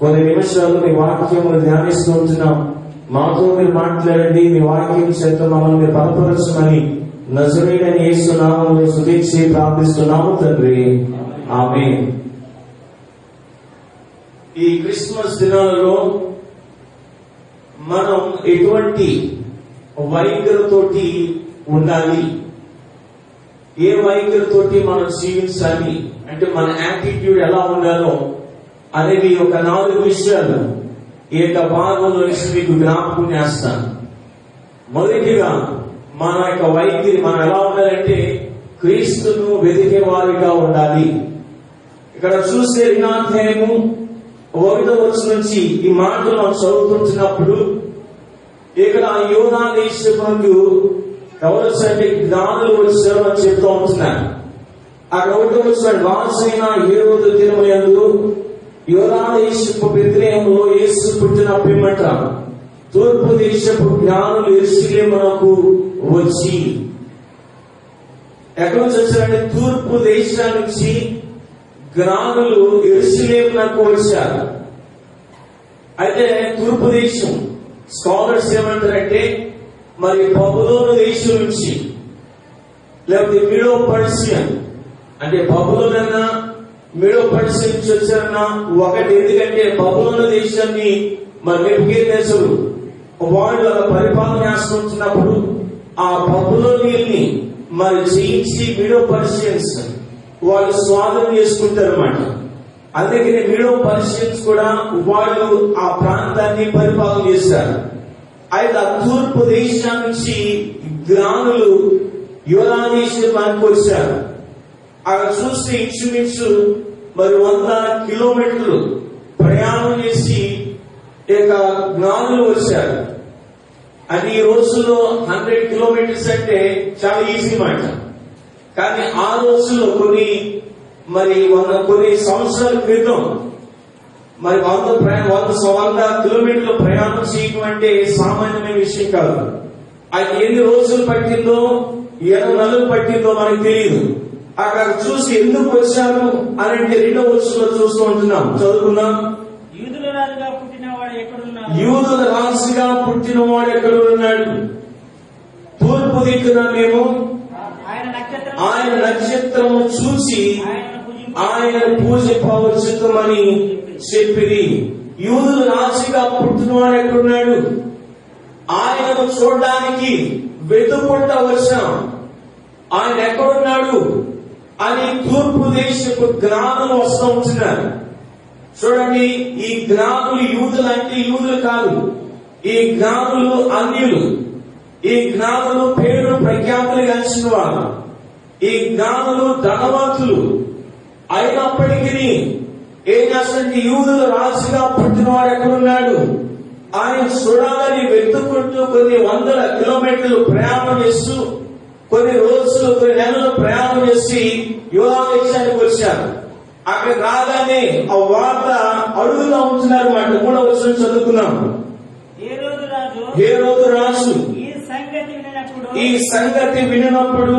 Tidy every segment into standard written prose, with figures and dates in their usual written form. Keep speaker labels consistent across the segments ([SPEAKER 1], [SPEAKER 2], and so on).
[SPEAKER 1] కొన్ని నిమిషాలు మీ వాక్యమును ధ్యానిస్తూ ఉంటున్నాం. మాతో మీరు మాట్లాడండి, మీ వాక్యం చేత మమ్మల్ని మీరు బలపరచమని నజరేయుడైన యేసు నామములో స్తుతించి ప్రార్థిస్తున్నాము తండ్రి, ఆమేన్. ఈ క్రిస్మస్ దినాలలో మనం ఎటువంటి వైఖరితోటి ఉండాలి, ఏ వైఖరితోటి మనం జీవించాలి అంటే మన యాటిట్యూడ్ ఎలా ఉండాలో అనేది ఒక 4 విషయాలు ఏక భాగంలో మీకు జ్ఞాపకం చేస్తాను. మొదటిగా మన యొక్క వైఖరి మనం ఎలా ఉండాలంటే క్రీస్తును వెతికే వారిగా ఉండాలి. ఇక్కడ చూస్తే 2వ అధ్యాయము 1వ వచనం నుంచి ఈ మాటలు మనం చదువుతుంటున్నప్పుడు ఇక్కడ యూదా దేశమునకు ఎవరు అంటే జ్ఞానులు వచ్చారు అని చెప్తూ ఉంటున్నారు. అక్కడ 1వ వచనం రాజైన హేరోదు దినములందు యూదా దేశపు బెత్లెహేములో యేసు పుట్టిన పిమ్మట తూర్పు దేశపు జ్ఞానులు యెరూషలేమునకు వచ్చి, ఎక్కడి నుంచి వచ్చారంటే తూర్పు దేశం నుంచి జ్ఞానులు యెరూషలేమునకు వచ్చారు. అయితే తూర్పు దేశం స్కాలర్స్ ఏమంటారంటే మరి బబులోను దేశం నుంచి, లేకపోతే మీడో పర్షియన్ అంటే బబులోన్ అన్నా మీడో పర్షియన్ నుంచి వచ్చారన్నా ఒకటి. ఎందుకంటే బబులోను దేశాన్ని మరి నెబుకద్నెజరు వాళ్ళు అలా పరిపాలన చేసుకుంటున్నప్పుడు ఆ బబులోనియల్ని మరి జయించి మీడో పర్షియన్స్ వాళ్ళు స్వాధీనం చేసుకుంటారు అన్నమాట. అందుకని మీడో పర్షియన్స్ కూడా వాళ్ళు ఆ ప్రాంతాన్ని పరిపాలన చేశారు. అయితే ఆ తూర్పు దేశం నుంచి జ్ఞానులు యూదా దేశానికి వచ్చారు. అక్కడ చూస్తే ఇంచుమించు మరి 100 కిలోమీటర్లు ప్రయాణం చేసి ఇక జ్ఞానులు వచ్చారు. అది ఈ రోజుల్లో 100 కిలోమీటర్స్ అంటే చాలా ఈజీ మాట. కానీ ఆ రోజుల్లో కొన్ని సంవత్సరాల క్రితం మరి 100 కిలోమీటర్లు ప్రయాణం చేయడం అంటే సామాన్యమైన విషయం కాదు. అది ఎన్ని రోజులు పట్టిందో, ఎన్ని నెలలు పట్టిందో మనకు తెలియదు. అక్కడ చూసి ఎందుకు వచ్చారు అని అంటే 2వ వచనంలో చూస్తూ ఉంటున్నాం. చదువుకుందాం.
[SPEAKER 2] యూదుల రాజుగా పుట్టినవాడు ఎక్కడున్నాడు?
[SPEAKER 1] యూదుల రాజుగా పుట్టినవాడు ఎక్కడున్నాడు? తూర్పు దిక్కున మేము ఆయన నక్షత్రము చూసి ఆయన పూజింపవచ్చుమని చెప్పిరి. యూదుల రాజుగా పుట్టినవాడు ఎక్కడున్నాడు? ఆయనను చూడడానికి వెతుక్కుంటా వచ్చాం. ఆయన ఎక్కడున్నాడు అని తూర్పు దేశపు జ్ఞానులు వస్తూ ఉంటున్నారు. చూడండి, ఈ జ్ఞానులు యూదులు అంటే యూదులు కాదు. ఈ జ్ఞానులు అన్యులు. ఈ జ్ఞానులు పేరు ప్రఖ్యాతులు కలిసిన వారు. ఈ జ్ఞానులు ధనవంతులు అయినప్పటికీ ఏం చేస్తారంటే యూదుల రాజుగా పుట్టినవాడు ఎక్కడున్నాడు ఆయన చూడాలని వెతుక్కుంటూ కొన్ని 100 కిలోమీటర్లు ప్రయాణం చేస్తూ కొన్ని రోజులు కొన్ని నెలలు ప్రయాణం చేసి యూదా దేశానికి వచ్చారు. అక్కడ రాగానే ఆ వార్త అడుగుతూ ఉంటున్నారు మాట. 3వ వచనం చదువుకున్నాం. హేరోదు రాజు ఈ సంగతి వినినప్పుడు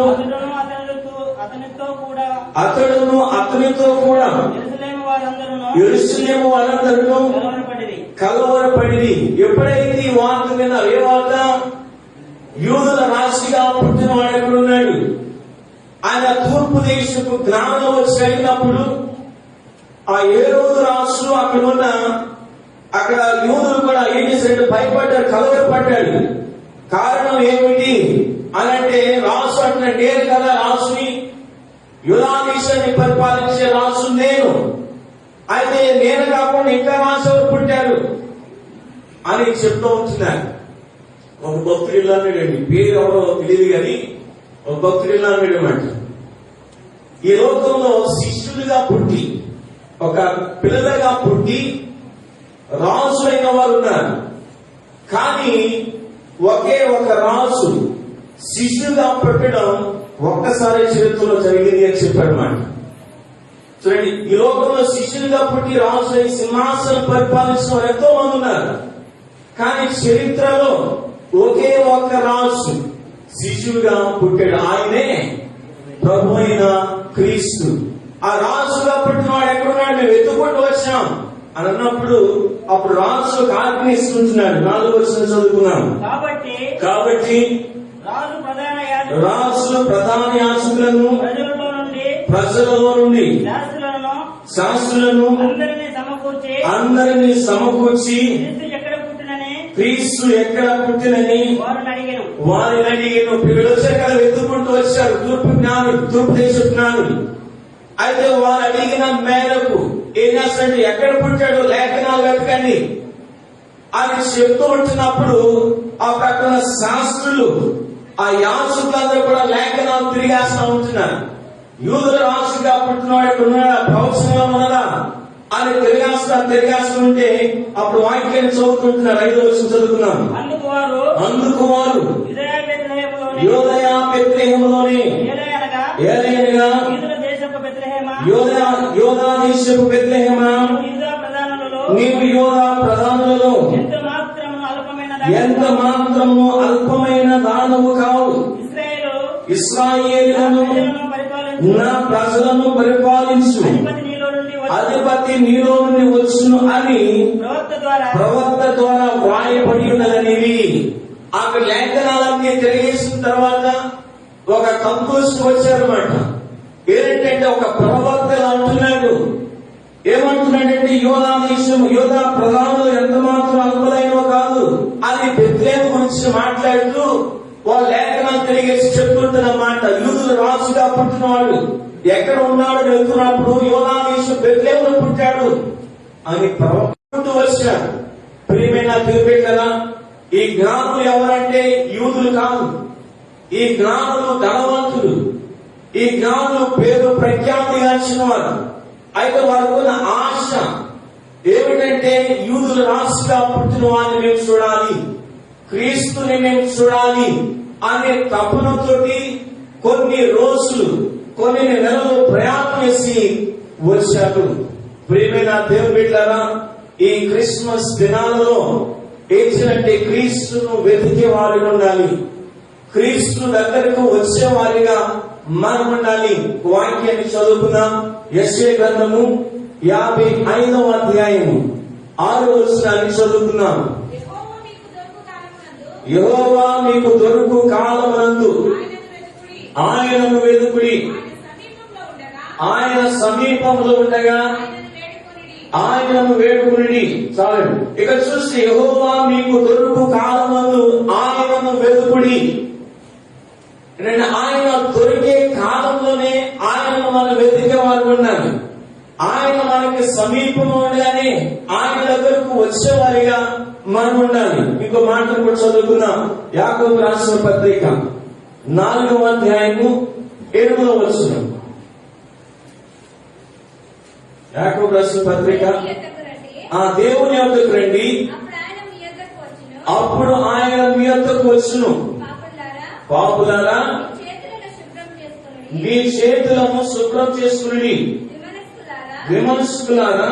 [SPEAKER 1] అతడును అతనితో కూడా యెరూషలేము వారందరూ కలవరపడిరి. ఎప్పుడైతే ఈ వార్త విన్నారు, ఏ వార్త? యూదుల రాజుగా పుట్టిన వాడు ఎక్కడున్నాడు? ఆయన తూర్పు దేశపు జ్ఞానంలో వచ్చి అడిగినప్పుడు ఆ హేరోదు రాజు అక్కడ యూదులు కూడా ఏం చేశాడు? భయపడ్డారు, కలవరపడ్డాడు. కారణం ఏమిటి అని అంటే రాజు అంటే నేను కదా రాజుని, యూదా దేశాన్ని పరిపాలించే రాజు నేను. అయితే నేను కాకుండా ఇంకా రాజు ఎవరు పుట్టారు అని చెప్తూ ఉంటున్నారు. ఒక భక్తుడు ఇలా అన్నాడండి, పేరు ఎవరో తెలియదు కానీ ఒక భక్తుడు ఇలా అన్నాడు అన్నమాట. ఈ లోకంలో శిష్యుడిగా పుట్టి ఒక పిల్లలుగా పుట్టి రాజు అయిన వారు ఉన్నారు. కానీ ఒకే ఒక రాజు శిష్యుడిగా పుట్టడం ఒక్కసారి చరిత్రలో జరిగింది అని చెప్పాడు మాట. చూడండి, ఈ లోకంలో శిష్యుడిగా పుట్టి రాజు అయి సింహాసనం పరిపాలించిన వారు ఎంతో మంది ఉన్నారు. కానీ చరిత్రలో ఒకే ఒక్క రాజు శిష్యుడిగా పుట్టాడు. ఆయనే ప్రభు అయిన క్రీస్తు. ఆ రాజుగా పుట్టిన వాడు ఎక్కడున్నాడు? మేము వెతుక్కుంటూ వచ్చాం. అని అన్నప్పుడు అప్పుడు రాజు ఒక ఆజ్ఞ ఇస్తుంటున్నాడు. 4వ వచనం చదువుకున్నాం. కాబట్టి రాజు ప్రధాన యాజకులను ప్రజలలో నుండి శాస్త్రులను అందరినీ సమకూర్చి క్రీస్తు ఎక్కడ పుట్టినని వారిని అడిగిన. వీళ్ళొచ్చారు కదా, వెతుక్కుంటూ వచ్చారు తూర్పు దేశ జ్ఞానులు. అయితే వారు అడిగిన మేరకు ఏం చేస్తాడు, ఎక్కడ పుట్టాడు లేఖనాలు వెతకండి అని చెప్తూ ఉంటున్నప్పుడు ఆ ప్రక్కన శాస్త్రులు ఆ యాజకులందరూ కూడా లేఖనాలు తిరిగేస్తా ఉంటున్నారు. యూదుల రాజుగా పుట్టినవాడు ఇక్కడ ఉన్నాడా, ప్రవచనంగా ఉన్నదా అని తిరిగేస్తుంటే అప్పుడు వాక్యాన్ని చదువుకుంటున్నారు. 5వ వచనం చదువుకున్నాం. అందుకు వారు యోదయ బెత్లెహేములోని ఏలయనగా యోదా దేశపు బెత్లెహేమా, నీవు యోదా ప్రధానులలో ఎంత మాత్రము అల్పమైన దానవు కావు. ఇశ్రాయేలును నా ప్రజలను పరిపాలించు అధిపతి నీలో నుండి వచ్చును అని ప్రవక్త ద్వారా వ్రాయబడి ఉన్నదనేవి. అక్కడ లేఖనాలన్నీ తిరిగేసిన తర్వాత ఒక కంక్లూషన్ వచ్చారన్నమాట. ఏంటంటే ఒక ప్రవక్త అంటున్నాడు, ఏమంటున్నాడంటే యోధా దేశం యోధా ప్రధానులు ఎంత మాత్రం అల్పులైనో కాదు అని బెత్లెహేము గురించి మాట్లాడుతూ వాళ్ళ లేఖనాలు తిరిగేసి చెప్తుంటారన్నమాట. యూదుల రాజుగా పుట్టినవాడు ఎక్కడ ఉన్నాడో వెళ్తున్నప్పుడు యోధా దేశం బెత్లెహేములో పుట్టాడు అని ప్రవక్త వచ్చాడు. ప్రియమైన దేవుడే కదా, ఈ జ్ఞానులు ఎవరంటే యూదులు కాదు. ఈ జ్ఞానులు ధనవంతులు, ఈ జ్ఞానులు పేరు ప్రఖ్యాతిగాంచిన వారు. అయితే వారికి ఉన్న ఆశ ఏమిటంటే యూదుల రాజుగా పుట్టిన వారిని మేము చూడాలి, క్రీస్తుని మేము చూడాలి అనే తపనతోటి కొన్ని రోజులు కొన్ని నెలలు ప్రయాణం చేసి వచ్చారు. ప్రియమైన దేవుని బిడ్డలారా, ఈ క్రిస్మస్ దినాలలో ఏంటంటే క్రీస్తును వెతికే వారిగా ఉండాలి, క్రీస్తు దగ్గరకు వచ్చే వారిగా మనం ఉండాలి. వాక్యాన్ని చదువుకుందాం. యెషయా గ్రంథము 55వ అధ్యాయము 6వ వచనాన్ని చదువుకుందాం. యెహోవా మీకు దొరుకు కాలమునందు ఆయనను వెదుకుడి, ఆయన సమీపంలో ఉండగా ఆయనను వేడుకుని. చాలండి. ఇక చూస్తే యెహోవా మీకు దొరుకు కాలమందు ఆయనను వెదుకుడి. ఆయన దొరికే కాలంలోనే ఆయనను మనం వెతికే వారు ఉండాలి. ఆయన మనకి సమీపంలో ఉండగానే ఆయన దగ్గరకు వచ్చేవారిగా మనం ఉండాలి. ఇంకో మాటను కూడా చదువుకుందాం. యాకోబు రాసిన పత్రిక 4వ అధ్యాయము 7వ వచనం. యాకోబు రాసిన పత్రిక, ఆ దేవుని యొద్దకు రండి, అప్పుడు ఆయన మీ యొద్దకు వచ్చును. పాపులారా మీ చేతులను శుభ్రం చేసుకుని, విమర్శకులారా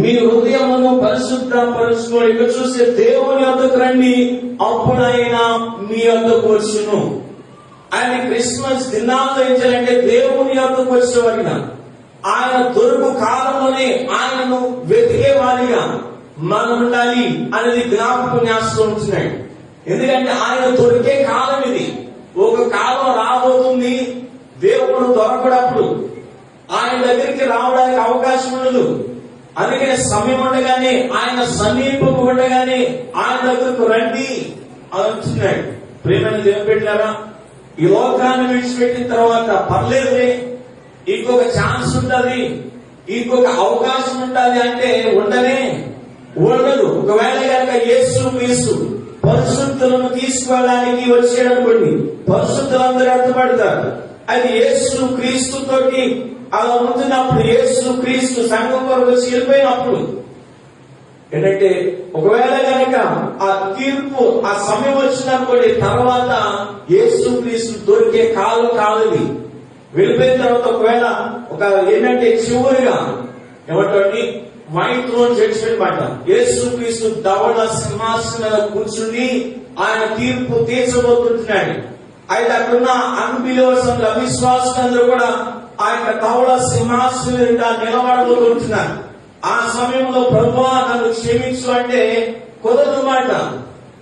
[SPEAKER 1] మీ హృదయమును పరిశుద్ధపరచుకోండి. ఇక్కడ చూస్తే దేవుని యొద్దకు రండి, అప్పుడు ఆయన మీ యొద్దకు వచ్చును. ఆయన క్రిస్మస్ దినాల్లో ఏం చేయాలంటే దేవుని యొద్దకు వచ్చేవారిగా, ఆయన దొరుకు కాలంలోనే ఆయనను వెతికే వారిగా మనం ఉండాలి అనేది జ్ఞాపకం చేస్తూ ఉంటున్నాడు. ఎందుకంటే ఆయన దొరికే కాలం ఇది. ఒక కాలం రాబోతుంది, దేవుడు దొరకడప్పుడు ఆయన దగ్గరికి రావడానికి అవకాశం ఉండదు. అందుకనే సమయం ఉండగానే, ఆయన సమీపం ఉండగానే ఆయన దగ్గరకు రండి అని అంటున్నాడు. ప్రేమను దేవుని బిడ్డలారా, ఈ లోకాన్ని విడిచిపెట్టిన తర్వాత పర్లేదులే, ఇంకొక ఛాన్స్ ఉంటది, ఇంకొక అవకాశం ఉంటది అంటే ఉండదు. ఒకవేళ కనుక యేసు క్రీస్తు పరిశుద్ధులను తీసుకువెళ్ళడానికి వచ్చేటప్పుడు పరిశుద్ధులందరూ అర్థపడతారు. అది యేసు క్రీస్తు తోటి అలా ఉంటున్నప్పుడు, యేసు క్రీస్తు సంఘం కొరకు వచ్చి వెళ్ళిపోయినప్పుడు ఏంటంటే ఒకవేళ కనుక ఆ తీర్పు ఆ సమయం వచ్చినప్పుడు తర్వాత యేసు క్రీస్తు దొరికే కాలం కాదు. వెళ్ళిపోయిన తర్వాత ఒకవేళ ఏంటంటే చివరిగా ఏమంటే వైట్ థ్రోన్ జడ్జిమెంట్ మాట, యేసు క్రీస్తు ధవళ సింహాసనం కూర్చుని ఆయన తీర్పు తీర్చబోతుంటున్నాడు. అయితే అక్కడున్న అన్బిలీవర్స్ అవిశ్వాసులందరూ కూడా ఆయన ధవళ సింహాసనం నిలబడబోతుంటున్నారు. ఆ సమయంలో ప్రభువా నన్ను క్షమించు అంటే కుదరదు మాట.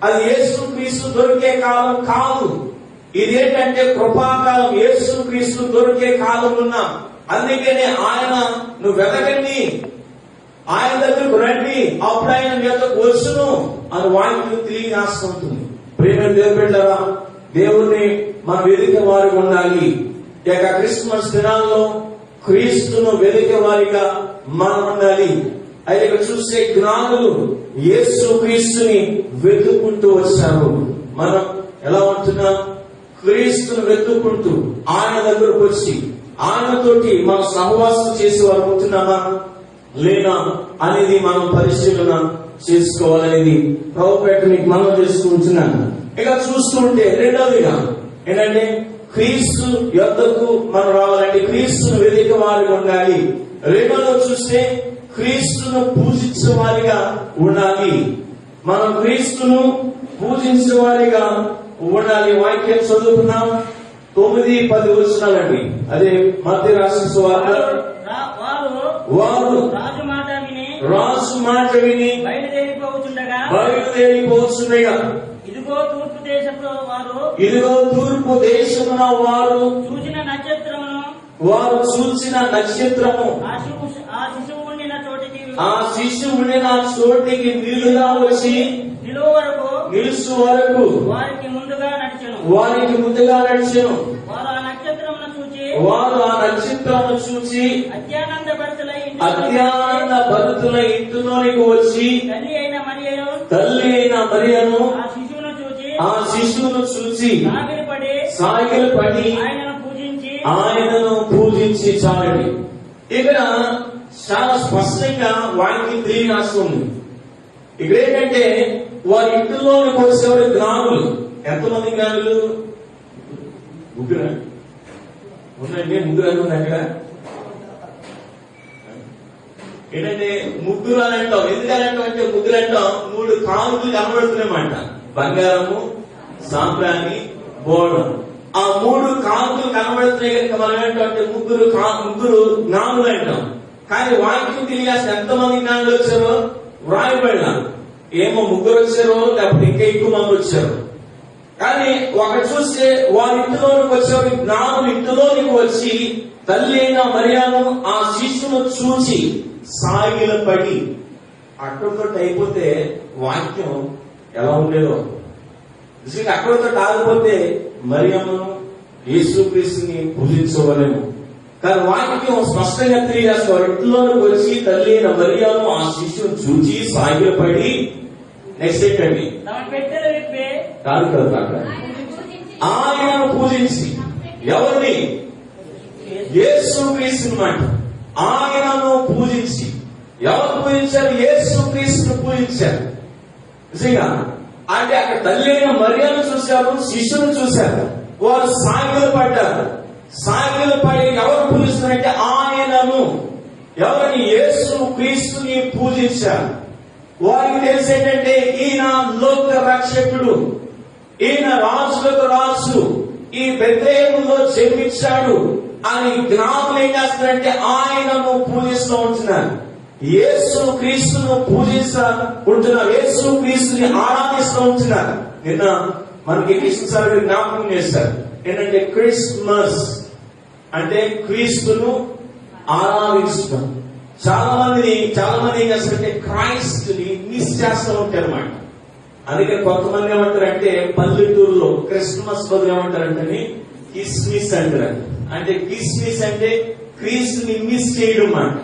[SPEAKER 1] అది యేసు క్రీస్తు దొరికే కాలం కాదు. ఇదేంటంటే కృపాకాలం. యేసు క్రీస్తు దొరికే కాలం ఉన్నాం. అందుకనే ఆయన నువ్వు వెతకండి, ఆయన దగ్గరకు రండి, అప్పుడు ఆయన మీదకు వచ్చును అని వాక్యం తెలియజేస్తుంటుంది. ప్రేమ దేవుడా, దేవుణ్ణి మనం వెతికే వారికి ఉండాలి. ఇక క్రిస్మస్ దినాల్లో క్రీస్తును వెతికే వారిగా మనం ఉండాలి. అయితే ఇక్కడ చూస్తే జ్ఞానులు యేసు క్రీస్తుని వెతుక్కుంటూ వచ్చారు. మనం ఎలా ఉంటున్నాం? క్రీస్తును వెతుక్కుంటూ ఆయన దగ్గరకు వచ్చి ఆయనతోటి మనం సహవాసం చేసి వారు ఉంటున్నామా లేనా అనేది మనం పరిశీలన చేసుకోవాలనేది ప్రభుపేట మీకు మనం చేసుకుంటున్నాను. ఇక చూస్తుంటే రెండవదిగా ఏంటంటే క్రీస్తు యొద్దకు మనం రావాలంటే క్రీస్తును వెతికే వారిగా ఉండాలి. రెండవలో చూస్తే క్రీస్తును పూజించే వారిగా ఉండాలి. మనం క్రీస్తును పూజించే వారిగా ఉండాలి. వాక్యం చదువుకున్నాం 9-10 వచనాలండి. అదే మత్తయి రాసిన సువార్త. వారు రాజు మాట విని బయలుదేరిపోతుండగా ఇదిగో తూర్పు దేశమున వారు చూసిన నక్షత్రము ఆ శిశువు ఉండిన చోటికి నీళ్లుగా వచ్చి నిలుసు వరకు వారికి ముందుగా నడిచెను. వారు ఆ నక్షత్రమును చూచి అత్యానంద భరితులై ఇంటిలోనికి వచ్చి తల్లి అయిన మరియను ఆ శిశువును చూచి సాగిలపడి ఆయనను పూజించి చాలండి. ఇక్కడ చాలా స్పష్టంగా వాక్యం తెలియజేస్తుంది. ఇక్కడ ఏంటంటే వారి ఇంటిలోనికి వచ్చేవారు జ్ఞానులు. ఎంతమంది జ్ఞానులు? ముగ్గురు ఉందండి. ముగ్గురు అనుకుంది అక్కడ. ఏంటంటే ముగ్గురు అని అంటాం. ఎందుకంటాం అంటే ముగ్గురు అంటాం 3 కానుకలు కనబడుతున్నాయన్నమాట. బంగారము, సాంబ్రాణి, బోడం. ఆ 3 కానుకలు కనబడుతున్నాయి కనుక మనం ఏంటంటే ముగ్గురు జ్ఞానులు అంటాం. కానీ వాక్యం తెలియాల్సిన ఎంతమంది జ్ఞానులు వచ్చారో వ్రాయబడినా ఏమో ముగ్గురు వచ్చారో లేకపోతే ఇంకా ఎక్కువ మంది వచ్చారు. కానీ ఒకటి చూస్తే వారి ఇంటిలోనికి వచ్చేవారు జ్ఞానులు ఇంటిలోనికి వచ్చి తల్లి అయిన మరియను ఆ శిశువును చూచి సాగిలపడి. అక్కడితో అయిపోతే వాక్యం ఎలా ఉండేదో నిజంగా అక్కడితో ఆగిపోతే మరియమ్మను యేసుక్రీస్తుని పూజించవలేము. కానీ వాక్యం స్పష్టంగా తెలియజేస్తారు. ఇంట్లోకి వచ్చి తల్లి అయిన మరియను ఆ శిశువును చూచి సాగిలపడి నెక్స్ట్ ఏంటండి కాదు ఆయనను పూజించి. ఎవరిని? యేసుక్రీస్తుని మాట. ఆయనను పూజించి. ఎవరు పూజించారు? యేసుక్రీస్తును పూజించారు. నిజంగా అంటే అక్కడ తల్లి అయిన మరియను చూశారు, శిశువును చూశారు. వారు సాగిలు పడ్డారు. సాగిలు పడి ఎవరు పూజిస్తున్నారంటే ఆయనను. ఎవరిని? యేసుక్రీస్తుని పూజించారు. వారికి తెలిసి ఏంటంటే ఈయన లోక రక్షకుడు, ఈయన రాజులకు రాజు, ఈ బెత్లెహేములో జన్మించాడు అని జ్ఞానులు ఏం చేస్తారంటే ఆయనను పూజిస్తూ ఉంటున్నారు. యేసు క్రీస్తును ఉంటున్నారు. యేసు క్రీస్తుని ఆరాధిస్తూ ఉంటున్నారు. నిన్న మనకి కృష్ణ సార్ జ్ఞాపకం చేశారు. ఏంటంటే క్రిస్మస్ అంటే క్రీస్తును ఆరాధిస్తున్నాం. చాలా మంది ఏం చేస్తారంటే క్రైస్ట్ ని మిస్ చేస్తూ ఉంటారు అన్నమాట. అందుకని కొంతమంది ఏమంటారంటే పల్లెటూరులో క్రిస్మస్ బదులు ఏమంటారంటే కిస్మిస్ అంటారు. అంటే కిస్మిస్ అంటే క్రీస్తుని మిస్ చేయడం అన్నమాట.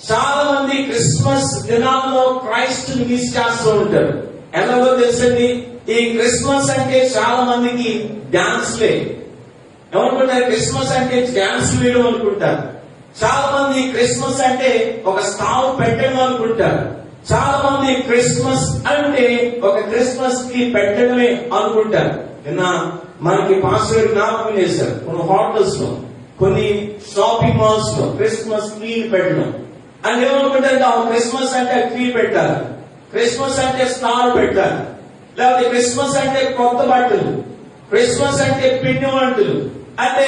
[SPEAKER 1] చాలా మంది క్రిస్మస్ దినాల్లో క్రైస్ట్ ని మిస్ చేస్తూ ఉంటారు. ఎలాగో తెలుసండి, ఈ క్రిస్మస్ అంటే చాలా మందికి డాన్స్లే. ఏమనుకుంటారు? క్రిస్మస్ అంటే డాన్స్ వేయడం అనుకుంటారు. చాలా మంది క్రిస్మస్ అంటే ఒక స్టావ్ పెట్టడం అనుకుంటారు. చాలా మంది క్రిస్మస్ అంటే ఒక క్రిస్మస్ కి పెట్టడమే అనుకుంటారు. నిన్న మనకి పాస్టర్ జ్ఞాపకం చేశారు. కొన్ని హోటల్స్ లో, కొన్ని షాపింగ్ మాల్స్ లో క్రిస్మస్ ట్రీలు పెట్టడం. అని ఏమనుకుంటారు? క్రిస్మస్ అంటే ట్రీ పెట్టాలి, క్రిస్మస్ అంటే స్టార్ పెట్టాలి, లేకపోతే క్రిస్మస్ అంటే కొత్త బట్టలు, క్రిస్మస్ అంటే పిండి వంటలు, అంటే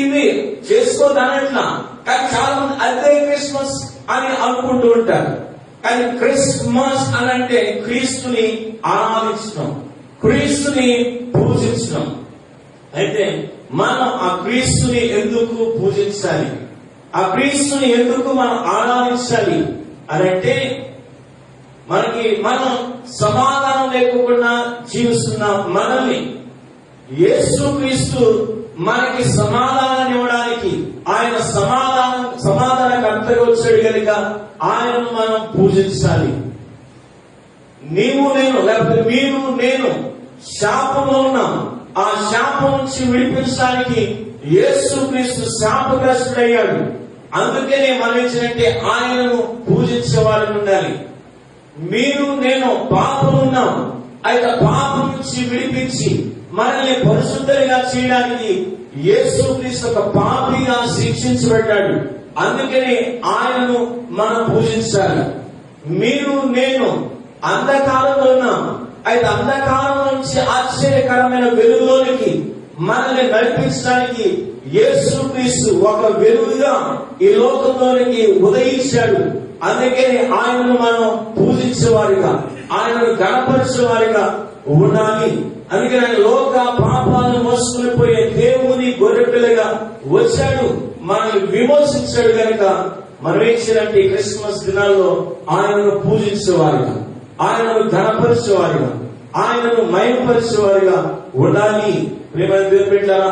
[SPEAKER 1] ఇవి చేసుకోదనట్లా. కానీ చాలా మంది అదే క్రిస్మస్ అని అనుకుంటూ ఉంటారు. కానీ క్రిస్మస్ అని అంటే క్రీస్తుని ఆరాధించడం, క్రీస్తుని పూజించడం. అయితే మనం ఆ క్రీస్తుని ఎందుకు పూజించాలి, ఆ క్రీస్తుని ఎందుకు మనం ఆరాధించాలి అని అంటే, మనం సమాధానం లేకుండా జీవిస్తున్న మనల్ని యేసు క్రీస్తు మనకి సమాధానాన్ని ఇవ్వడానికి, ఆయన సమాధానకర్తగా వచ్చాడు కనుక ఆయనను మనం పూజించాలి. నీవు నేను, లేకపోతే మీరు నేను శాపంలో ఉన్నాం. ఆ శాపం నుంచి విడిపించడానికి యేసు క్రీస్తు శాపగ్రస్తుడయ్యాడు. అందుకనే మనం ఏంటంటే ఆయనను పూజించే వాళ్ళని ఉండాలి. మీరు నేను పాపం ఉన్నాం, అయితే పాపం నుంచి విడిపించి మనల్ని పరిశుద్ధంగా చేయడానికి యేసు క్రీస్తు ఒక పాపిగా శిక్షించబడ్డాడు. అందుకనే ఆయనను మనం పూజించాలి. మీరు నేను అంధకారంలో ఉన్నాం, అయితే అంధకారం నుంచి ఆశ్చర్యకరమైన వెలుగులోనికి మనల్ని నడిపించడానికి యేసు క్రీస్తు ఒక వెలుగుగా ఈ లోకంలోనికి ఉదయించాడు. అందుకని ఆయనను మనం పూజించేవారిగా, ఆయనను గణపరిచేవారిగా ఉండాలి. అందుకని ఆయన లోక పాపాలను మోసుకుని పోయే దేవుని గొర్రెపిల్లగా వచ్చాడు, మనల్ని విమోచించాడు. కనుక మనం ఏం చేయాలంటే క్రిస్మస్ దినాల్లో ఆయనను పూజించేవారిగా, ఆయనను ఘనపరిచేవారిగా, ఆయనను మహిమపరిచేవారిగా ఉండాలి. ప్రియమైన దేవుని బిడ్డలారా,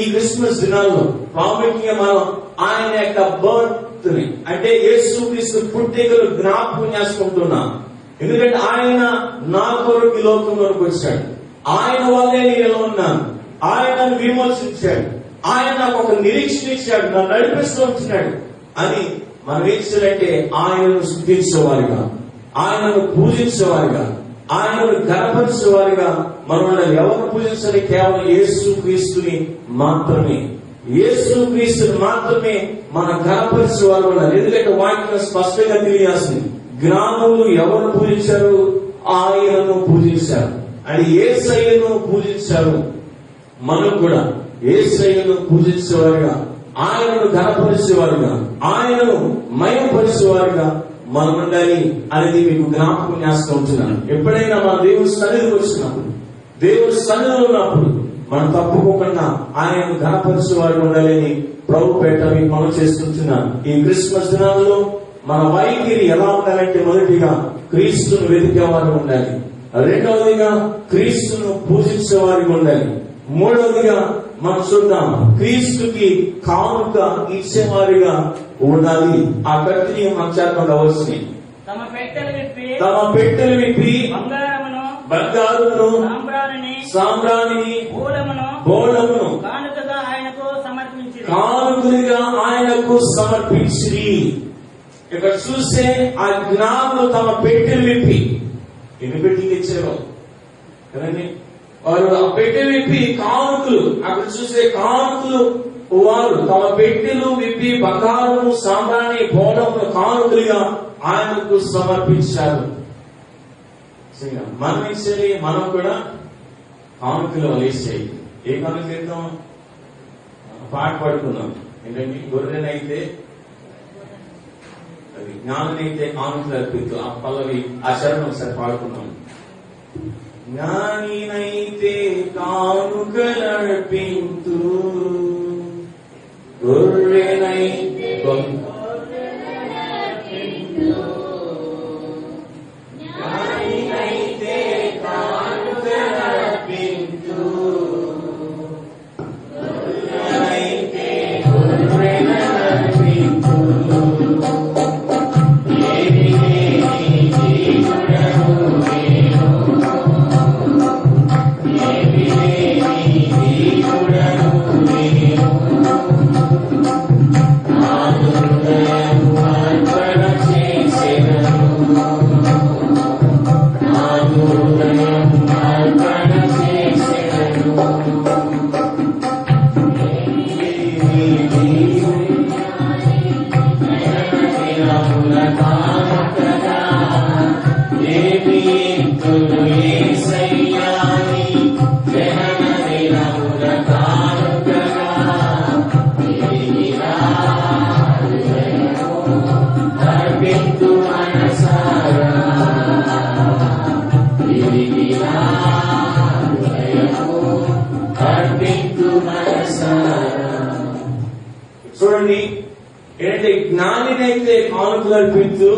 [SPEAKER 1] ఈ క్రిస్మస్ దినాల్లో ప్రాముఖ్యంగా మనం ఆయన యొక్క బర్త్ ని, అంటే యేసు క్రీస్తు పుట్టికలు జ్ఞాపకం చేసుకుంటున్నాం. ఎందుకంటే ఆయన నా కొరకు ఈ లోకంలోకి వచ్చాడు, ఆయన వల్లే నేను ఇలా ఉన్నాను, ఆయనను విమోచించాడు, ఆయన నాకు ఒక నిరీక్షణ ఇచ్చాడు, నన్ను నడిపిస్తూ ఉంటున్నాడు అని మనం ఏం చేయాలంటే ఆయనను స్తుతించేవారిగా, ఆయనను పూజించేవారిగా, ఆయనను ఘనపరిచేవారిగా మనం ఎవరు పూజించాలి? కేవలం యేసు క్రీస్తుని మాత్రమే, యేసు క్రీస్తుని మాత్రమే మన ఘనపరిచేవారు ఉన్నారు. ఎందుకంటే వాక్యం స్పష్టంగా తెలియాల్సింది, జ్ఞానులు ఎవరు పూజించారు? ఆయనను పూజించారు. అని యేసయ్యను పూజించారు. మనం కూడా యేసయ్యను పూజించేవారుగా, ఆయనను ఘనపరిచేవారుగా, ఆయనను మహిమపరిచేవారుగా మనం ఉండాలి అనేది మీకు జ్ఞాపకం చేస్తూ ఉంటున్నాను. ఎప్పుడైనా మన దేవుడి సన్నిధికి వచ్చినప్పుడు, దేవుడి సన్నిధిలో ఉన్నప్పుడు మనం తప్పుకోకుండా ఆయనను ఘనపరిచేవారు ఉండాలని ప్రభు పేట మీకు మనం చేస్తుంటున్నాను. ఈ క్రిస్మస్ దినాల్లో మన వైఖరి ఎలా ఉండాలంటే, మొదటిగా క్రీస్తును వెతికేవారు ఉండాలి, రెండవదిగా క్రీస్తును పూజించేవారిగా ఉండాలి, మూడవదిగా మనం చూద్దాం క్రీస్తుకి కానుక ఇచ్చేవారిగా ఉండాలి. ఆ కత్తిని మన చేతకుండా వచ్చింది.
[SPEAKER 2] తమ
[SPEAKER 1] పెట్టెలు విప్పి బంగారును సాంబ్రాణిని బోళమును
[SPEAKER 2] కానుకగా
[SPEAKER 1] ఆయనకు సమర్పించి. ఇక్కడ చూస్తే ఆ జ్ఞానులు తమ పెట్టెలు విప్పి, ఎన్ని పెట్టెలు ఇచ్చారో కదండి, వారు ఆ పెట్టెలు విప్పి కానుకలు, అక్కడ చూసే కానుకలు వారు తమ పెట్టెలు విప్పి బంగారము సాంబ్రాణి బోళమును కానుకలుగా ఆయనకు సమర్పించారు. మనం ఇచ్చేది, మనం కూడా కానుకలు వేసేది. ఏ కానుక చేద్దాం? పాట పాడుకున్నాం ఏంటండి, గొర్రెనైతే అది జ్ఞాననైతే కానుకలు అర్పిస్తూ ఆ పల్లవి ఆ శరణం ఒకసారి పాడుకున్నాం. జ్ఞానినైతే కానుకలర్పింతు, గొర్రెనైతే జ్ఞానినైతే కానుకలర్పింతు, గొర్రెనైతే గొర్రెనర్పింతు. Amen. జ్ఞానినైతే కానుకలు అర్పించు,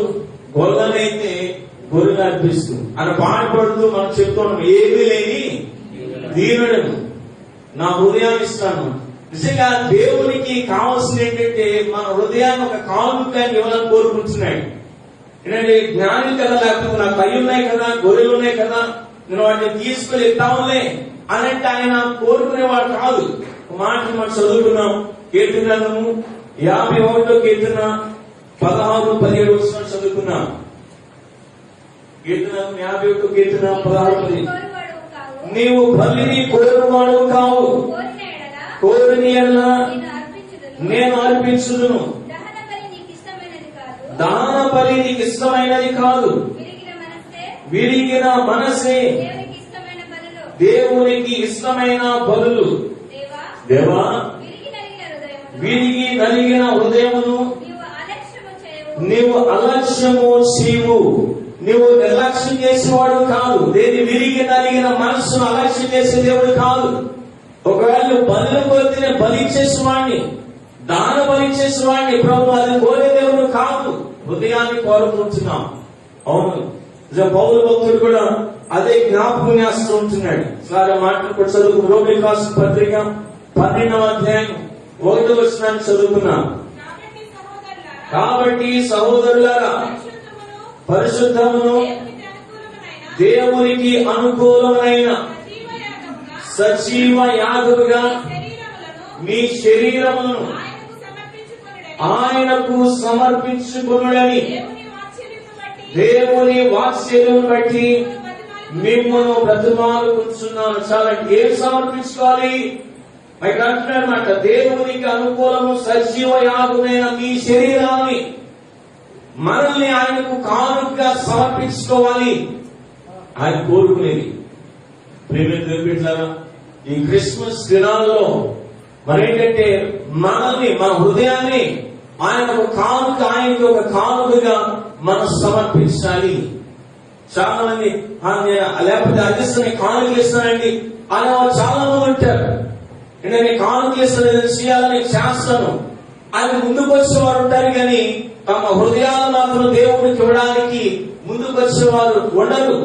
[SPEAKER 1] గొల్లనైతే గొర్రెలు అర్పిస్తూ అని పాటుపడుతూ మనం చెప్తున్నాం. ఏమీ లేని దీనుడను నా హృదయాన్ని ఇస్తాను. నిజంగా దేవునికి కావాల్సింది ఏంటంటే మన హృదయాన్ని ఒక కానుకని ఇవ్వాలని కోరుకుంటున్నాడు. ఏంటంటే జ్ఞాని కదా, లేకపోతే నాకు అయ్యి ఉన్నాయి కదా, గొర్రెలు ఉన్నాయి కదా, నేను వాటిని తీసుకుని ఇద్దాంలే అని అంటే ఆయన కోరుకునేవాడు కాదు. ఒక మాట మనం చదువుకున్నాం. కీర్తనము 51 కీర్తన 16-17 చదువుకున్నాం. కీర్తన 51 కీర్తన 16-17. నీవు బలిని కోరువాడు కావు, కోరిని ఎడల నేను అర్పించుదును. దాన బలి నీకు ఇష్టమైనది కాదు, విరిగిన మనసే దేవునికి ఇష్టమైన బలులు. దేవా, విరిగి నలిగిన హృదయమును నీవు అలక్ష్యము చేయవు. నువ్వు నిర్లక్ష్యం చేసేవాడు కాదు. దేని విరిగి నలిగిన మనస్సును అలక్ష్యం చేసే దేవుడు కాదు. ఒకవేళ బలి కోరితే బలి ఇచ్చేసేవాడిని, దాన బలి ఇచ్చేసేవాడిని. ప్రభు అది కోరే దేవుడు కాదు, హృదయాన్ని కోరుకుంటున్నాం. అవును, పౌలు భక్తుడు కూడా అదే జ్ఞాపకం చేస్తూ ఉంటున్నాడు. చాలా మాటలు చదువు. రోమిలకు రాసిన పత్రిక 12వ అధ్యాయం 1వ వచనాన్ని చదువుకున్నాం. కాబట్టి సహోదరులారా, పరిశుద్ధమును దేవునికి అనుకూలమైన సజీవ యాగముగా మీ శరీరమును ఆయనకు సమర్పించుకొనుడని దేవుని వాత్సల్యం బట్టి మిమ్మల్ని బ్రతిమాలుకుంటున్నాను. చాలా ఏం సమర్పించుకోవాలి? ఇక్కడ అంటున్నారన్నమాట, దేవునికి అనుకూలము సజీవ యాగమైన మీ శరీరాన్ని మనల్ని ఆయనకు కానుకగా సమర్పించుకోవాలి ఆయన కోరుకునేది. ప్రేమిట్లారా, ఈ క్రిస్మస్ దినాల్లో మరేంటంటే మనల్ని, మన హృదయాన్ని ఆయనకు కానుక, ఆయనకి ఒక కానుకగా మనం సమర్పించాలి. చాలా మంది లేకపోతే అదిస్తాను కానుకలు ఇస్తానండి అని చాలా మంది ఉంటారు. నేను కానుకలు ఇస్తాను, చేయాలని చేస్తాను అని ముందుకు వచ్చేవారు ఉంటారు. కానీ తమ హృదయాలు మాత్రం దేవుడికి ఇవ్వడానికి ముందుకు వచ్చేవారు ఉండరు.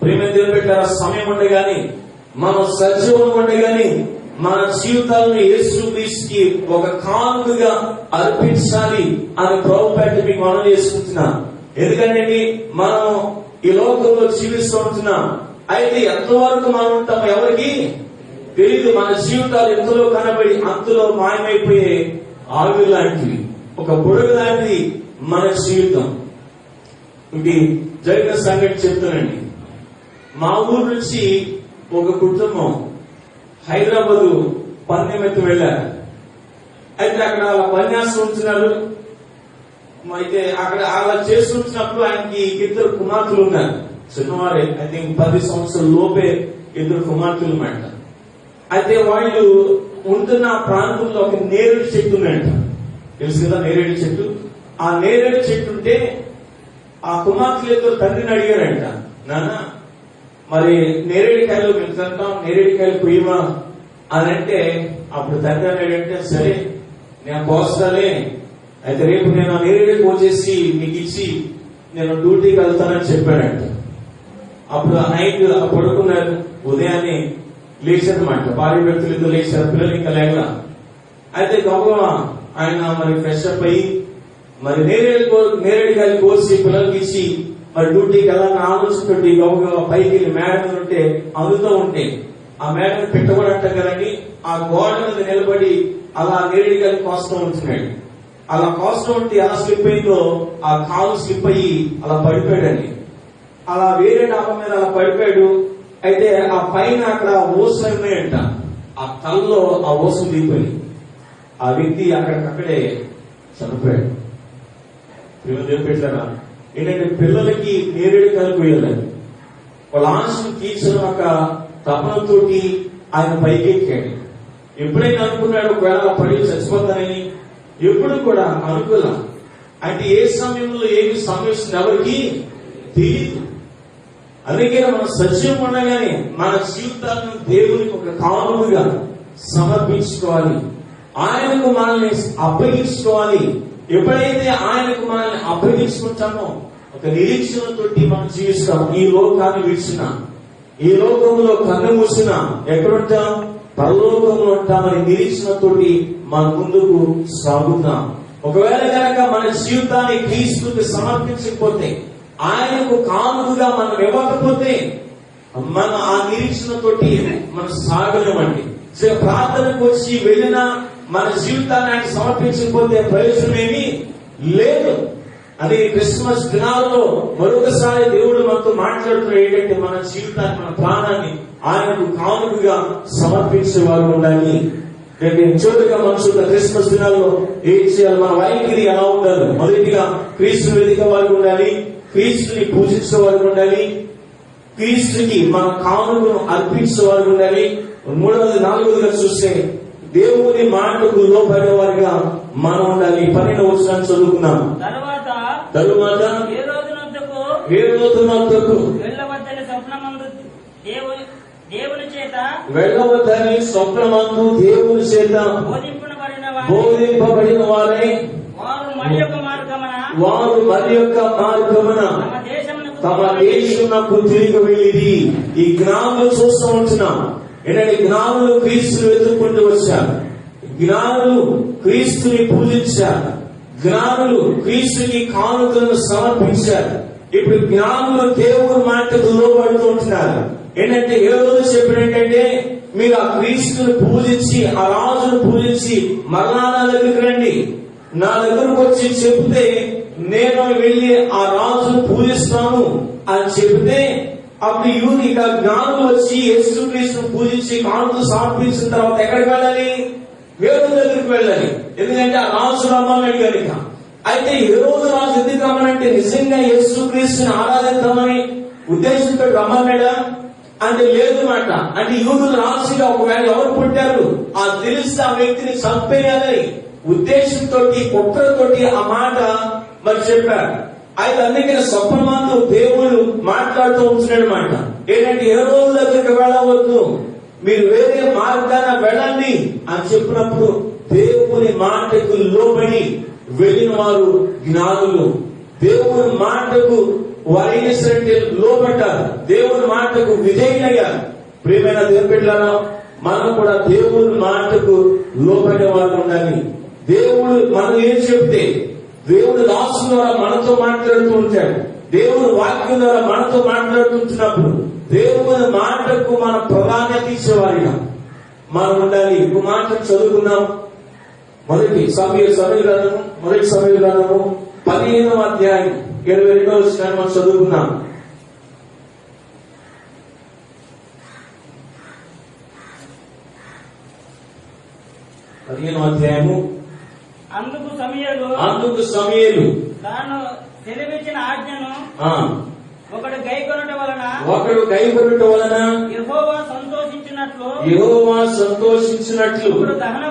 [SPEAKER 1] ప్రేమ దేవుడు పెట్టారు. సమయం ఉండగాని, మనం సజీవం ఉండగాని మన జీవితాలను యేసుక్రీస్తుకి ఒక కానుకగా అర్పించాలి అని ప్రభుపేట మీకు మనం చేసుకుంటున్నాం. ఎందుకంటే మనం ఈ లోకంలో జీవిస్తూ ఉంటున్నాం. అయితే ఎంతవరకు మనం ఉంటామో ఎవరికి తెలియదు. మన జీవితాలు ఎంతలో కనబడి అంతలో మాయమైపోయే ఆవిరి లాంటివి, ఒక బుడగ లాంటిది మన జీవితం. ఇది జరిగిన సంగతి చెప్తానండి. మా ఊరు నుంచి ఒక కుటుంబం హైదరాబాద్ పందెమెత్తి వెళ్ళారు. అయితే అక్కడ అలా పన్యాసం ఉంటున్నారు. అయితే అక్కడ అలా చేస్తుంటున్నప్పుడు ఆయనకి 2 కుమార్తెలు ఉన్నారు. చిన్నవారే, ఐ థింక్ 10 సంవత్సరాల లోపే 2 కుమార్తెలు మాట. అయితే వాళ్ళు ఉంటున్న ప్రాంతంలో ఒక నేరేడు చెట్టు ఉందంట. తెలుసు కదా నేరేడు చెట్టు. ఆ నేరేడు చెట్టు ఉంటే ఆ కుమార్తెలతో తండ్రిని అడిగారంట, నాన్న మరి నేరేడికాయలు మేము తింటాం, నేరేడికాయలు కొయ్యమా అని అంటే, అప్పుడు తండ్రి అన్నాడంటే సరే నేను కోస్తాలే, అయితే రేపు నేను నేరేడు కోసేసి మీకు ఇచ్చి నేను డ్యూటీకి వెళ్తానని చెప్పాడంట. అప్పుడు ఆ నైట్ పడుకున్నారు. ఉదయాన్నే లేచారన్నమాట. భార్య వ్యక్తులు ఇద్దరు లేచారు, పిల్లలు ఇంకా లేగల. అయితే గొప్ప ఆయన మరి ఫ్రెష్ అప్ అయ్యి మరి నేరేడుకాయలు కోసి పిల్లలకి ఇచ్చి మరి డ్యూటీకి వెళ్ళాలని ఆలోచిస్తుంటే గొప్ప పైకి వెళ్ళి మేడ మీద ఉంటే అందుతూ ఉంటే ఆ మేడ మీద పెట్టకూడదు కదండి. ఆ గోడ మీద నిలబడి అలా నేరేడుకాయలు కోస్తూ ఉంటున్నాడు. అలా కోస్తూ ఉంటే ఎలా స్లిప్ అయిందో ఆ కాలు స్లిప్ అయ్యి అలా పడిపోయాడండి. అలా వేరే డాబా మీద అలా పడిపోయాడు. అయితే ఆ పైన అక్కడ ఓసులు ఉన్నాయంట. ఆ తలలో ఆ ఓసులు దిగిపోయి ఆ వ్యక్తి అక్కడికక్కడే చనిపోయాడు. పెట్టారా ఏంటంటే పిల్లలకి నేరేడు కలిపోయాలి. వాళ్ళ ఆశను తీర్చిన ఒక తపనతోటి ఆయన పైకెక్కాడు. ఎప్పుడైనా అనుకున్నాడు ఒకవేళ పడి చచ్చిపోతానని? ఎప్పుడు కూడా అనుకోలే. అంటే ఏ సమయంలో ఏమి సమస్య ఎవరికి తెలియదు. అందుకే మనం సత్యం ఉండగానే మన జీవితాలను దేవునికి ఒక కానుకగా సమర్పించుకోవాలి, ఆయనకు మనల్ని అప్పగించుకోవాలి. ఎప్పుడైతే ఆయనకు మనల్ని అప్పగించుకుంటామో ఒక నిరీక్షణతోటి మనం జీవిస్తాం. ఈ లోకాన్ని విడిచిన, ఈ లోకంలో కన్ను మూసిన ఎక్కడుంటాం? పరలోకంలో ఉంటామని నిరీక్షణతోటి మన ముందుకు సాగుతాం. ఒకవేళ కనుక మన జీవితాన్ని క్రీస్తుకి సమర్పించకపోతే, ఆయనకు కానుకగా మనం ఇవ్వకపోతే, మనం ఆ నిరీక్షణతోటి మనం సాగలేమండి. ప్రార్థనకు వచ్చి వెళ్ళినా మన జీవితాన్ని ఆయన సమర్పించకపోతే ప్రయోజనమేమీ లేదు. అది క్రిస్మస్ దినాల్లో మరొకసారి దేవుడు మనతో మాట్లాడుతున్న ఏంటంటే, మన జీవితాన్ని, మన ప్రాణాన్ని ఆయనకు కానుకగా సమర్పించే వారు ఉండాలి. చోటుగా మనుషులు క్రిస్మస్ దినాల్లో ఏం చేయాలి? మన వైఖరి ఎలా ఉండాలి? మొదటిగా క్రీస్తు వేదిక వారికి ఉండాలి, క్రీస్తుని పూజించే వారికి ఉండాలి, క్రీస్తుకి మన కానుకను అర్పించే వారికి ఉండాలి. మూడవది, నాలుగవదిగా చూస్తే దేవుని మాటకు లోబడే వారిగా మనం ఉండాలి. 12వ వచనాన్ని చదువుకున్నాం. తరువాత హేరోదునొద్దకు వెళ్ళవద్దని స్వప్నమందు దేవుని చేత బోధింపబడిన వారై వారు మరి యొక్క మార్గమున తమ దేశమునకు తిరిగి వెళ్ళిరి. ఈ జ్ఞానులు చూస్తూ ఉంటున్నాం. ఏంటంటే జ్ఞానులు క్రీస్తుని వెతుక్కుంటూ వచ్చారు, జ్ఞానులు క్రీస్తుని పూజించారు, జ్ఞానులు క్రీస్తుని కానుకలను సమర్పించారు. ఇప్పుడు జ్ఞానులు దేవుని మాటకు లోబడుతూ ఉంటున్నారు. ఏంటంటే ఏ రోజు చెప్పిన ఏంటంటే, మీరు ఆ క్రీస్తుని పూజించి, ఆ రాజును పూజించి మరలా నా దగ్గరికి రండి, నా దగ్గరకు వచ్చి చెబితే నేను వెళ్ళి ఆ రాజును పూజిస్తాను అని చెబితే, అప్పుడు ఇక జ్ఞానులు వచ్చి యేసుక్రీస్తును పూజించి కానుకలు సమర్పించిన తర్వాత ఎక్కడికి వెళ్ళాలి? వేరే దగ్గరికి వెళ్ళాలి. ఎందుకంటే ఆ రాజు రమ్మన్నాడు కనుక. అయితే ఏ రోజు రాజు ఎందుకు రమ్మనంటే, నిజంగా యేసుక్రీస్తుని ఆరాధిద్దామని ఉద్దేశంతో రమ్మన్నాడా అంటే లేదు మాట. అంటే యూదులు రాజుగా ఒకవేళ ఎవరు పుట్టారు ఆ తెలిస్తే ఆ వ్యక్తిని చంపేయాలని ఉద్దేశంతో, కుట్రతోటి ఆ మాట మరి చెప్పారు. అయితే అందుకని స్వప్నమందు దేవుడు మాట్లాడుతూ ఉంటున్నాడు మాట. ఏంటంటే ఏ రోజు దగ్గరికి వెళ్ళవద్దు, మీరు వేరే మార్గాన వెళ్ళండి అని చెప్పినప్పుడు దేవుని మాటకు లోబడి వెళ్ళిన వారు జ్ఞానులు. దేవుని మాటకు వారైనసరంటే లోబడ్డారు, దేవుని మాటకు విధేయులయ్యారు. ప్రియమైన దేవుని బిడ్డలారా, మనం కూడా దేవుని మాటకు లోబడే వారు ఉండాలి. దేవుడు మనం ఏం చెప్తే, దేవుడు దాసు ద్వారా మనతో మాట్లాడుతూ ఉంటాడు, దేవుని వాక్యం ద్వారా మనతో మాట్లాడుతుంటున్నప్పుడు దేవుని మాటకు మన ప్రాధాన్యత ఇచ్చేవారిగా మనం ఉండాలి. ఇంకో మాట చదువుకున్నాం. మొదటి సమయ గ్రంథము 15వ అధ్యాయం 22వ వచనాన్ని మనం చదువుకున్నాం. అధ్యాయము. అందుకు సమూయేలు
[SPEAKER 2] తాను సెలవిచ్చిన ఆజ్ఞను ఒకడు గైకొనుట వలన యెహోవా సంతోషించినట్లు దహన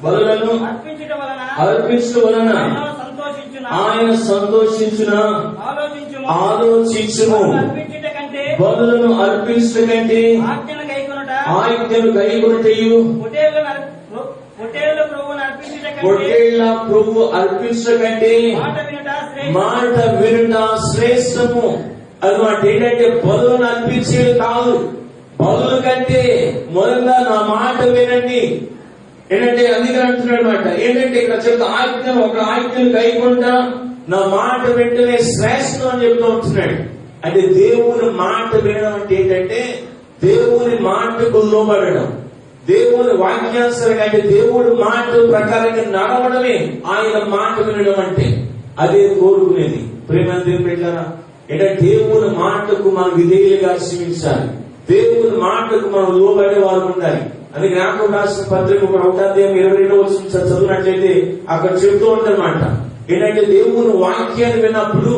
[SPEAKER 2] బలులను అర్పించుట వలన ఆయన సంతోషించున. ఆలోచించుము. బలులను అర్పించుట కంటే ఆజ్ఞను గైకొనుటయు పొట్టేళ్ల ప్రభు అర్పించట కంటే మాట వినుట శ్రేష్టము అన్నమాట. ఏంటంటే బలులను అర్పించేది కాదు, బలుల కంటే మొదలుగా నా మాట వినండి. ఏంటంటే అందుకని అంటున్నాడు అనమాట. ఏంటంటే ఇక్కడ చెప్తా ఆజ్ఞను, ఒక ఆజ్ఞను కైకొంటా నా మాట వెంటనే శ్రేష్టం అని చెప్తూ ఉంటున్నాడు. అంటే దేవుని మాట వినడం అంటే ఏంటంటే దేవుని మాటకు లోబడడం, దేవుని వాక్యానుసారంగా అంటే దేవుడి మాట ప్రకారంగా నడవడమే ఆయన మాట వినడం అంటే. అదే కోరుకునేది. ప్రేమ దేవుని బిడ్డలారా, ఏంటంటే దేవుని మాటకు మనం విధేయులుగా జీవించాలి, దేవుని మాటకు మనం లోబడే వారు ఉండాలి. అది జ్ఞాపకం రాసిన పత్రిక 1వ అధ్యాయం 22వ వచనం చదివినట్లయితే అక్కడ చెప్తూ ఉంటారన్నమాట. ఏంటంటే దేవుని వాక్యాన్ని విన్నప్పుడు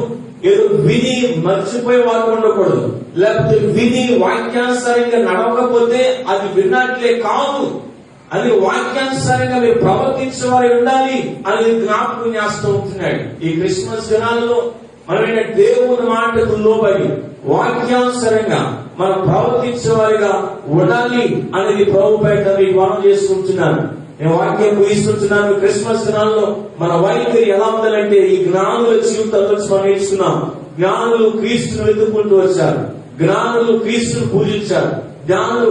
[SPEAKER 2] ఏదో విని మర్చిపోయే వారు ఉండకూడదు, లేకపోతే విని వాక్యానుసారంగా నడవకపోతే అది విన్నట్లే కాదు, అది వాక్యానుసారంగా మీరు ప్రవర్తించే వారు ఉండాలి అని జ్ఞాపకం చేస్తూ ఉంటున్నాడు. ఈ క్రిస్మస్ దినాల్లో మనం దేవుని మాటకు లోబడి వాక్యానుసారంగా మనం ప్రవర్తించే వారిగా ఉండాలి అనేది ప్రభు పేట మీకు మనం చేసుకుంటున్నాను. నేను వాక్యం పూజిస్తున్నాను. క్రిస్మస్ దినాల్లో మన వైఖరి ఎలా ఉండాలంటే ఈ జ్ఞానుల జీవితాల్లో మనం నేర్చుకున్నాం. జ్ఞానులు క్రీస్తును వెతుక్కుంటూ వచ్చారు, జ్ఞానులు క్రీస్తును పూజించారు, జ్ఞానులు